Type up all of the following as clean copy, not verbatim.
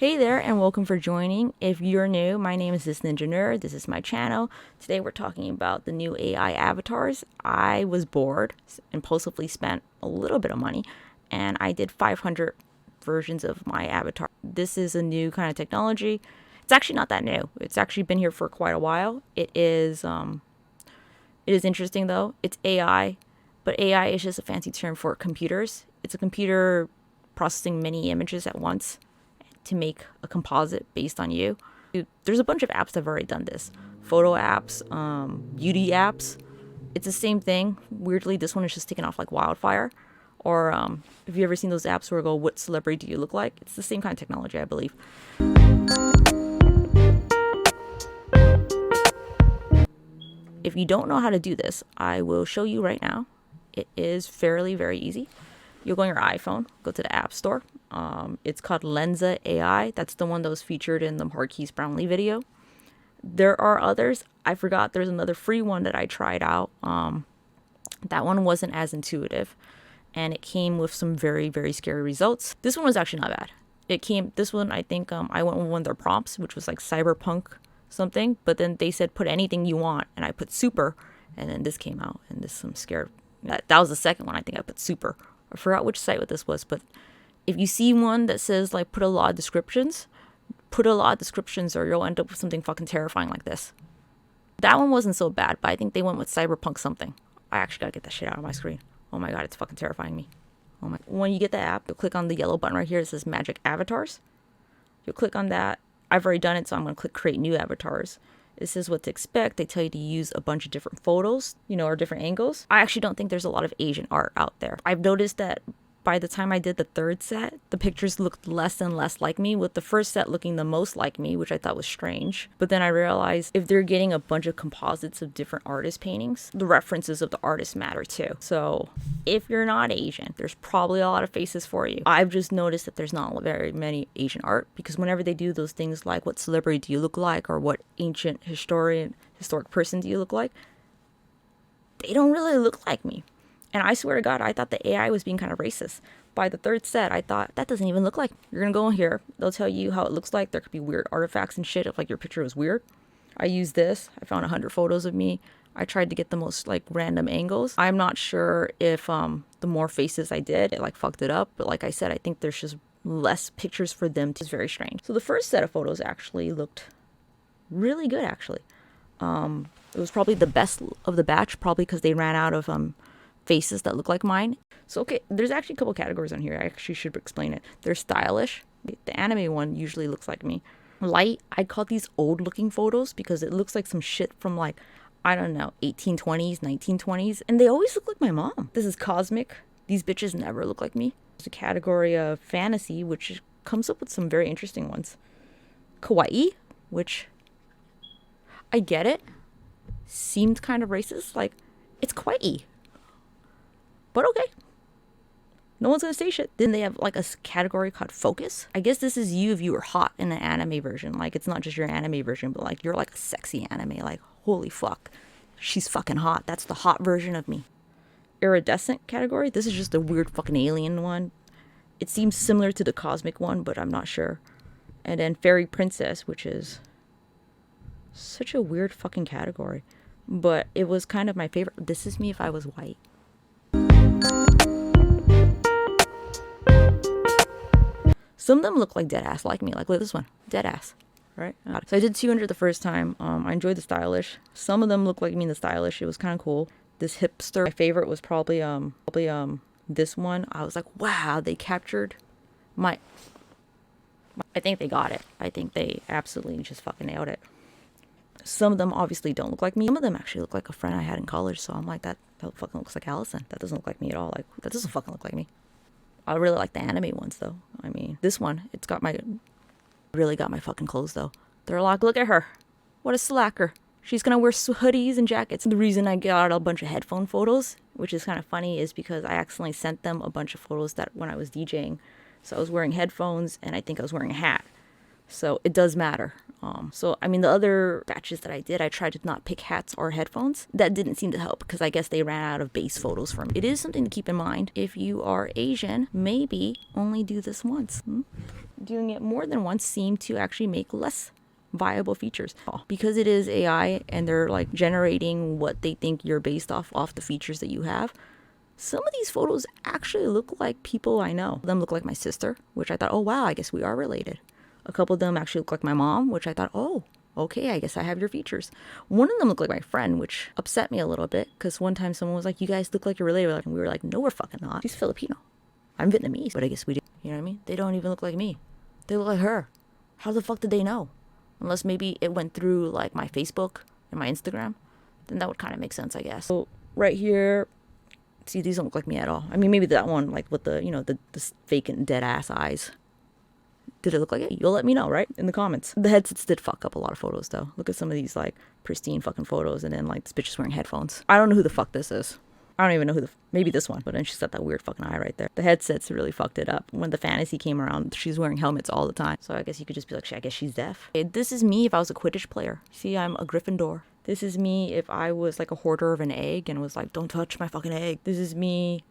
Hey there and welcome for joining. If you're new, my name is This Ninja Nerd. This is my channel. Today we're talking about the new AI avatars. I was bored, impulsively spent a little bit of money, and I did 500 versions of my avatar. This is a new kind of technology. It's actually not that new. It's actually been here for quite a while. It is interesting though. It's AI, but AI is just a fancy term for computers. It's a computer processing many images at once to make a composite based on you. There's a bunch of apps that have already done this. Photo apps, beauty apps. It's the same thing. Weirdly, this one is just taken off like wildfire. Or have you ever seen those apps where you go, what celebrity do you look like? It's the same kind of technology, I believe. If you don't know how to do this, I will show you right now. It is fairly, very easy. You'll go on your iPhone, go to the App Store. It's called Lensa AI. That's the one that was featured in the Marquise Brownlee video. There are others. I forgot there's another free one that I tried out. That one wasn't as intuitive, and it came with some very, very scary results. This one was actually not bad. This one, I think I went with one of their prompts, which was like cyberpunk something, but then they said put anything you want, and I put super, and then this came out, and this I'm scared. That was the second one. I think I put super. I forgot which site this was, but if you see one that says like put a lot of descriptions or you'll end up with something fucking terrifying like this. That one wasn't so bad, but I think they went with cyberpunk something. I actually gotta get that shit out of my screen. Oh my god, it's fucking terrifying me. Oh my. When you get the app, you'll click on the yellow button right here. It says Magic Avatars. You'll click on that. I've already done it, so I'm gonna click Create New Avatars. This is what to expect. They tell you to use a bunch of different photos, or different angles. I actually don't think there's a lot of Asian art out there. I've noticed that by the time I did the third set, the pictures looked less and less like me, with the first set looking the most like me, which I thought was strange. But then I realized if they're getting a bunch of composites of different artist paintings, the references of the artist matter too. So if you're not Asian, there's probably a lot of faces for you. I've just noticed that there's not very many Asian art, because whenever they do those things like what celebrity do you look like, or what ancient historic person do you look like, they don't really look like me. And I swear to God, I thought the AI was being kind of racist. By the third set, I thought, that doesn't even look like. You're going to go in here. They'll tell you how it looks like. There could be weird artifacts and shit if like your picture was weird. I used this. I found 100 photos of me. I tried to get the most like random angles. I'm not sure if the more faces I did, it like fucked it up. But like I said, I think there's just less pictures for them. It's very strange. So the first set of photos actually looked really good, actually. It was probably the best of the batch, probably because they ran out of faces that look like mine. So okay, there's actually a couple categories on here. I actually should explain it. There's stylish. The anime one usually looks like me. Light, I call these old looking photos because it looks like some shit from like, I don't know, 1820s, 1920s, and they always look like my mom. This is cosmic. These bitches never look like me. There's a category of fantasy, which comes up with some very interesting ones. Kawaii, which I get it. Seemed kind of racist. Like, it's kawaii. But okay. No one's gonna say shit. Then they have like a category called focus. I guess this is you if you were hot in an anime version. Like, it's not just your anime version, but like you're like a sexy anime. Like, holy fuck. She's fucking hot. That's the hot version of me. Iridescent category. This is just a weird fucking alien one. It seems similar to the cosmic one, but I'm not sure. And then fairy princess, which is such a weird fucking category. But it was kind of my favorite. This is me if I was white. Some of them look like dead ass like me. Like, look at this one, dead ass, right? So I did 200 the first time. I enjoyed the stylish. Some of them look like me in the stylish. It was kind of cool. This hipster, my favorite was probably this one. I was like, wow, they captured my. I think they got it. I think they absolutely just fucking nailed it. Some of them obviously don't look like me. Some of them actually look like a friend I had in college. So I'm like, that fucking looks like Allison. That doesn't look like me at all. Like, that doesn't fucking look like me. I really like the anime ones though. I mean, this one, really got my fucking clothes though. They're like, look at her. What a slacker. She's gonna wear hoodies and jackets. The reason I got a bunch of headphone photos, which is kind of funny, is because I accidentally sent them a bunch of photos that when I was DJing. So I was wearing headphones and I think I was wearing a hat. So it does matter. So, I mean, the other batches that I did, I tried to not pick hats or headphones. That didn't seem to help because I guess they ran out of base photos for me. It is something to keep in mind. If you are Asian, maybe only do this once. doing it more than once seem to actually make less viable features. Because it is AI and they're like generating what they think you're based off the features that you have. Some of these photos actually look like people I know. Them look like my sister, which I thought, oh wow, I guess we are related. A couple of them actually look like my mom, which I thought, oh, okay, I guess I have your features. One of them looked like my friend, which upset me a little bit because one time someone was like, you guys look like you're related. And we were like, no, we're fucking not. She's Filipino. I'm Vietnamese, but I guess we do. You know what I mean? They don't even look like me. They look like her. How the fuck did they know? Unless maybe it went through like my Facebook and my Instagram. Then that would kind of make sense, I guess. So right here, see, these don't look like me at all. I mean, maybe that one, like with the, you know, the fake and dead ass eyes. Did it look like it? You'll let me know, right? In the comments. The headsets did fuck up a lot of photos, though. Look at some of these, like, pristine fucking photos, and then, like, this bitch is wearing headphones. I don't know who the fuck this is. I don't even know maybe this one, but then she's got that weird fucking eye right there. The headsets really fucked it up. When the fantasy came around, she's wearing helmets all the time. So I guess you could just be like, I guess she's deaf. This is me if I was a Quidditch player. See, I'm a Gryffindor. This is me if I was, like, a hoarder of an egg and was like, don't touch my fucking egg. This is me.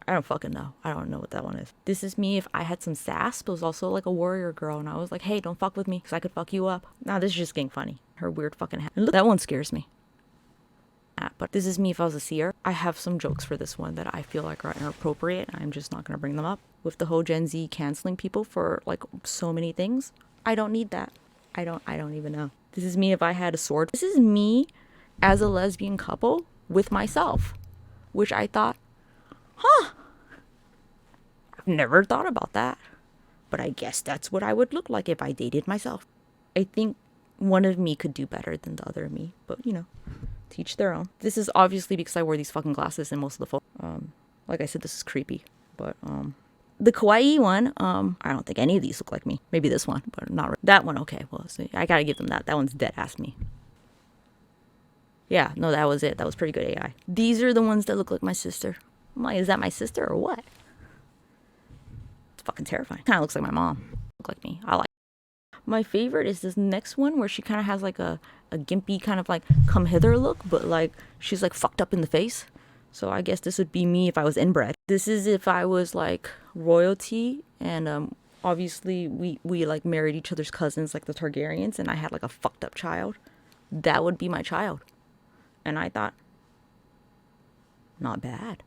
I don't fucking know. I don't know what that one is. This is me if I had some sass, but was also like a warrior girl, and I was like, hey, don't fuck with me, because I could fuck you up. Now this is just getting funny. Her weird fucking head. And look, that one scares me. But this is me if I was a seer. I have some jokes for this one that I feel like are inappropriate, and I'm just not going to bring them up. With the whole Gen Z canceling people for, like, so many things, I don't need that. I don't even know. This is me if I had a sword. This is me as a lesbian couple with myself, which I thought, I've never thought about that. But I guess that's what I would look like if I dated myself. I think one of me could do better than the other me. But, you know, teach their own. This is obviously because I wear these fucking glasses in most of the photos. Like I said, this is creepy. But, the kawaii one, I don't think any of these look like me. Maybe this one, but not really. That one, okay. Well, so I gotta give them that. That one's dead ass me. Yeah, no, that was it. That was pretty good AI. These are the ones that look like my sister. I'm like, is that my sister or what? It's fucking terrifying. Kind of looks like my mom. Look like me. I like it. My favorite is this next one where she kind of has like a gimpy kind of like come hither look, but like she's like fucked up in the face. So I guess this would be me if I was inbred. This is if I was like royalty and obviously we like married each other's cousins like the Targaryens and I had like a fucked up child. That would be my child. And I thought, not bad.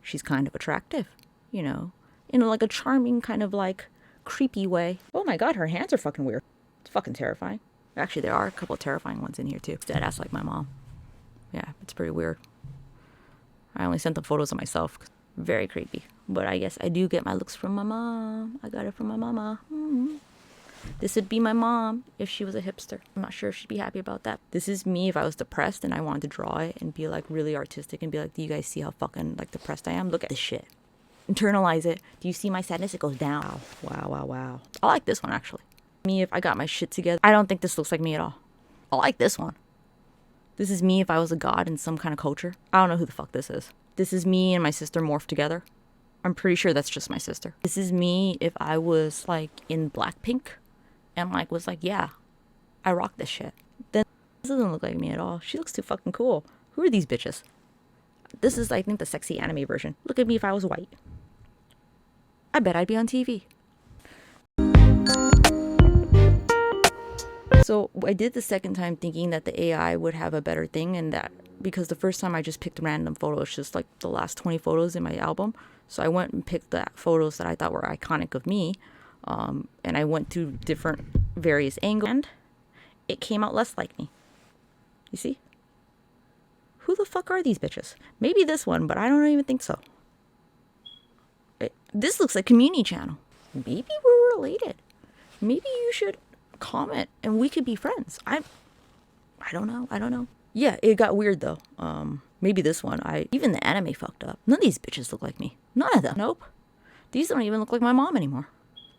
She's kind of attractive, you know, in like a charming kind of like creepy way. Oh my god, her hands are fucking weird. It's fucking terrifying. Actually, there are a couple of terrifying ones in here too. Dead ass like my mom. Yeah, it's pretty weird. I only sent the photos of myself. Very creepy. But I guess I do get my looks from my mom. I got it from my mama. This would be my mom if she was a hipster. I'm not sure if she'd be happy about that. This is me if I was depressed and I wanted to draw it and be like really artistic and be like, do you guys see how fucking like depressed I am? Look at this shit. Internalize it. Do you see my sadness? It goes down. Wow. I like this one actually. Me if I got my shit together. I don't think this looks like me at all. I like this one. This is me if I was a god in some kind of culture. I don't know who the fuck this is. This is me and my sister morphed together. I'm pretty sure that's just my sister. This is me if I was like in Blackpink and like was like, yeah, I rock this shit. Then this doesn't look like me at all. She looks too fucking cool. Who are these bitches? This is, I think, the sexy anime version. Look at me if I was white. I bet I'd be on TV. So I did the second time thinking that the AI would have a better thing, and that because the first time I just picked random photos, just like the last 20 photos in my album. So I went and picked the photos that I thought were iconic of me, and I went through different various angles, and it came out less like me. You see? Who the fuck are these bitches? Maybe this one, but I don't even think so. This looks like Community Channel. Maybe we're related. Maybe you should comment and we could be friends. I don't know. Yeah, it got weird though. Maybe this one. Even the anime fucked up. None of these bitches look like me. None of them. Nope. These don't even look like my mom anymore.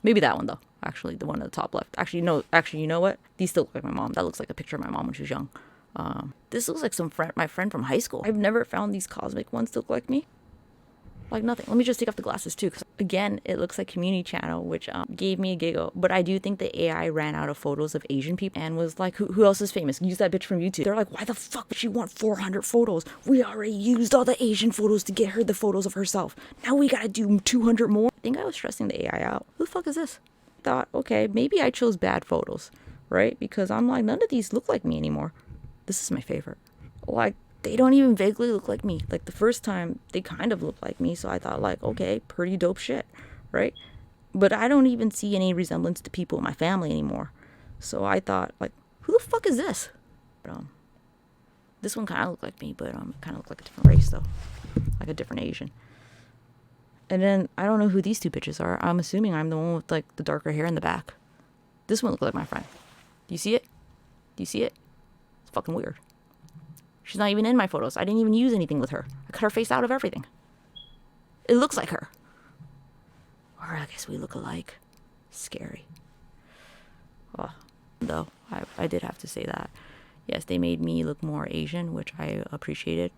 Maybe that one though. Actually, the one at the top left. Actually, no. Actually, you know what? These still look like my mom. That looks like a picture of my mom when she was young. This looks like my friend from high school. I've never found these cosmic ones to look like me. Like nothing. Let me just take off the glasses too, because again, it looks like Community Channel, which gave me a giggle. But I do think the AI ran out of photos of Asian people and was like, who else is famous? Use that bitch from YouTube. They're like, why the fuck would she want 400 photos? We already used all the Asian photos to get her the photos of herself. Now we gotta do 200 more. think I was stressing the AI out. Who the fuck is this? I thought, okay, maybe I chose bad photos, right? Because I'm like, none of these look like me anymore. This is my favorite. Like, they don't even vaguely look like me. Like, the first time, they kind of looked like me, so I thought, like, okay, pretty dope shit, right? But I don't even see any resemblance to people in my family anymore. So I thought, like, who the fuck is this? This one kind of looked like me, but it kind of looked like a different race, though. Like a different Asian. And then, I don't know who these two bitches are. I'm assuming I'm the one with, like, the darker hair in the back. This one looked like my friend. Do you see it? Do you see it? It's fucking weird. She's not even in my photos. I didn't even use anything with her. I cut her face out of everything. It looks like her. Or I guess we look alike. Scary. Oh, though, I did have to say that. Yes, they made me look more Asian, which I appreciated.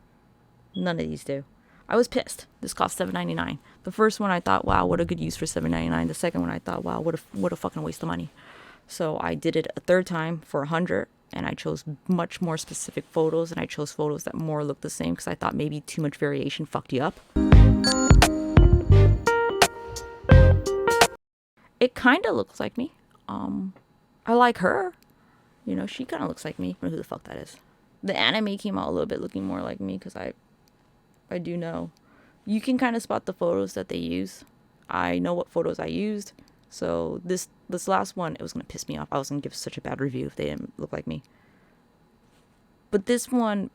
None of these do. I was pissed. This cost $7.99. The first one I thought, wow, what a good use for $7.99. The second one I thought, wow, what a fucking waste of money. So I did it a third time for $100, and I chose much more specific photos, and I chose photos that more look the same because I thought maybe too much variation fucked you up. It kind of looks like me. I like her. You know, she kind of looks like me. I don't know who the fuck that is. The anime came out a little bit looking more like me because I do know. You can kind of spot the photos that they use. I know what photos I used. So this last one, it was going to piss me off. I was going to give such a bad review if they didn't look like me. But this one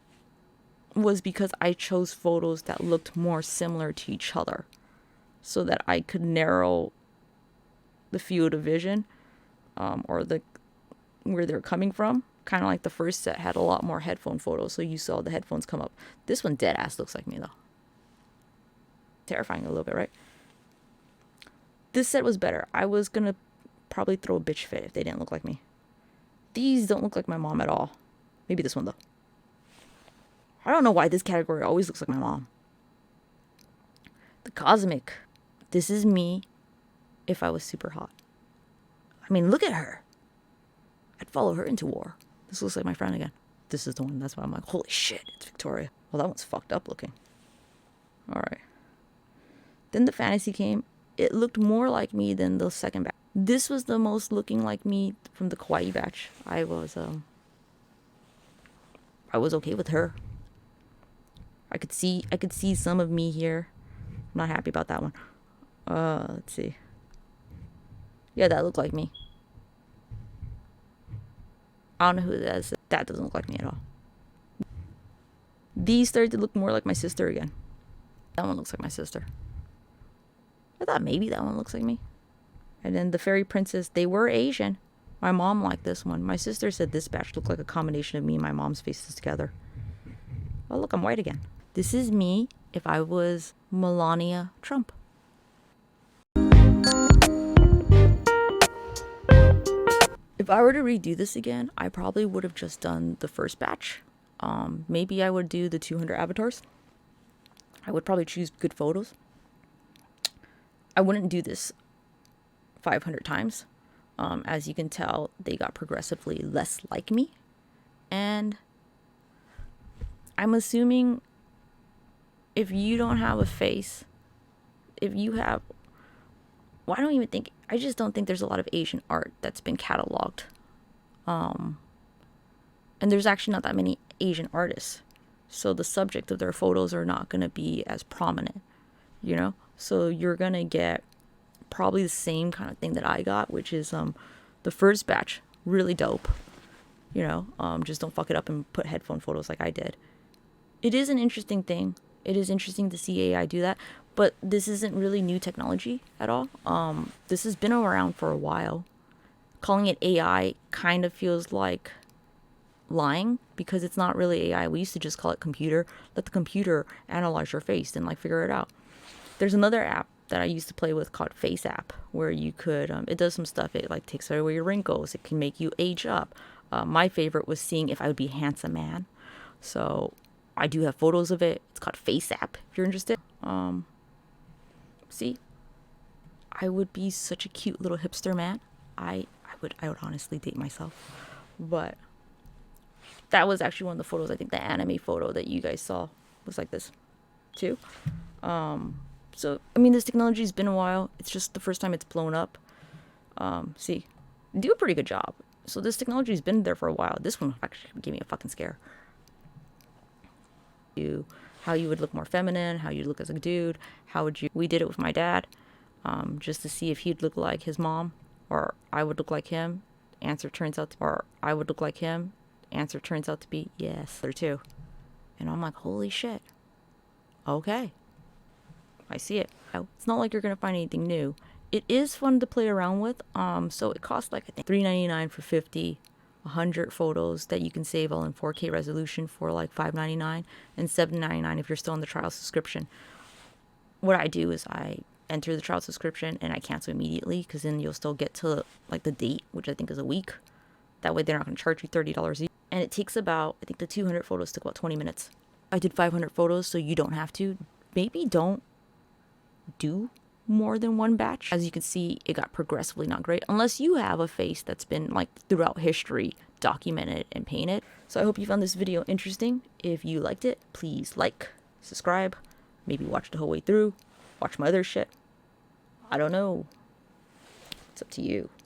was because I chose photos that looked more similar to each other so that I could narrow the field of vision, or where they're coming from. Kind of like the first set had a lot more headphone photos, so you saw the headphones come up. This one dead ass looks like me, though. Terrifying a little bit, right? This set was better. I was gonna probably throw a bitch fit if they didn't look like me. These don't look like my mom at all. Maybe this one, though. I don't know why this category always looks like my mom. The Cosmic. This is me if I was super hot. I mean, look at her. I'd follow her into war. This looks like my friend again. This is the one. That's why I'm like, holy shit, it's Victoria. Well, that one's fucked up looking. All right. Then the Fantasy came. It looked more like me than the second batch. This was the most looking like me from the Kawaii batch. I was okay with her. I could see some of me here. I'm not happy about that one. Let's see. Yeah, that looked like me. I don't know who that is. That doesn't look like me at all. These started to look more like my sister again. That one looks like my sister. I thought maybe that one looks like me. And then the Fairy Princess, they were Asian. My mom liked this one. My sister said this batch looked like a combination of me and my mom's faces together. Oh, look, I'm white again. This is me if I was Melania Trump. If I were to redo this again, I probably would have just done the first batch. Maybe I would do the 200 avatars. I would probably choose good photos. I wouldn't do this 500 times. As you can tell, they got progressively less like me. And I'm assuming if you don't have a face, if you have... Well, I just don't think there's a lot of Asian art that's been cataloged. And there's actually not that many Asian artists. So the subject of their photos are not going to be as prominent, you know? So you're going to get probably the same kind of thing that I got, which is the first batch, really dope. You know, just don't fuck it up and put headphone photos like I did. It is an interesting thing. It is interesting to see AI do that. But this isn't really new technology at all. This has been around for a while. Calling it AI kind of feels like lying because it's not really AI. We used to just call it computer. Let the computer analyze your face and like figure it out. There's another app that I used to play with called Faceapp where you could, it does some stuff. It like takes away your wrinkles. It can make you age up. My favorite was seeing if I would be a handsome man. So I do have photos of it. It's called Faceapp if you're interested. See, I would be such a cute little hipster man. I would honestly date myself. But that was actually one of the photos. I think the anime photo that you guys saw was like this too. So, I mean, this technology's been a while. It's just the first time it's blown up. See, do a pretty good job. So this technology's been there for a while. This one actually gave me a fucking scare. How you would look more feminine, how you'd look as a dude, how would you... We did it with my dad, just to see if he'd look like his mom, or I would look like him. Answer turns out to... Or I would look like him. Answer turns out to be yes. There too. And I'm like, holy shit. Okay. I see it. It's not like you're gonna find anything new. It is fun to play around with. So it costs like, I think, $3.99 for 50, 100 photos that you can save all in 4K resolution for like $5.99 and $7.99 if you're still on the trial subscription. What I do is I enter the trial subscription and I cancel immediately, because then you'll still get to like the date, which I think is a week. That way they're not going to charge you $30 each. And it takes about, I think the 200 photos took about 20 minutes. I did 500 photos, so you don't have to. Maybe don't do more than one batch. As you can see, it got progressively not great, unless you have a face that's been like throughout history documented and painted. So I hope you found this video interesting. If you liked it, please like, subscribe, maybe watch the whole way through, watch my other shit. I don't know. It's up to you.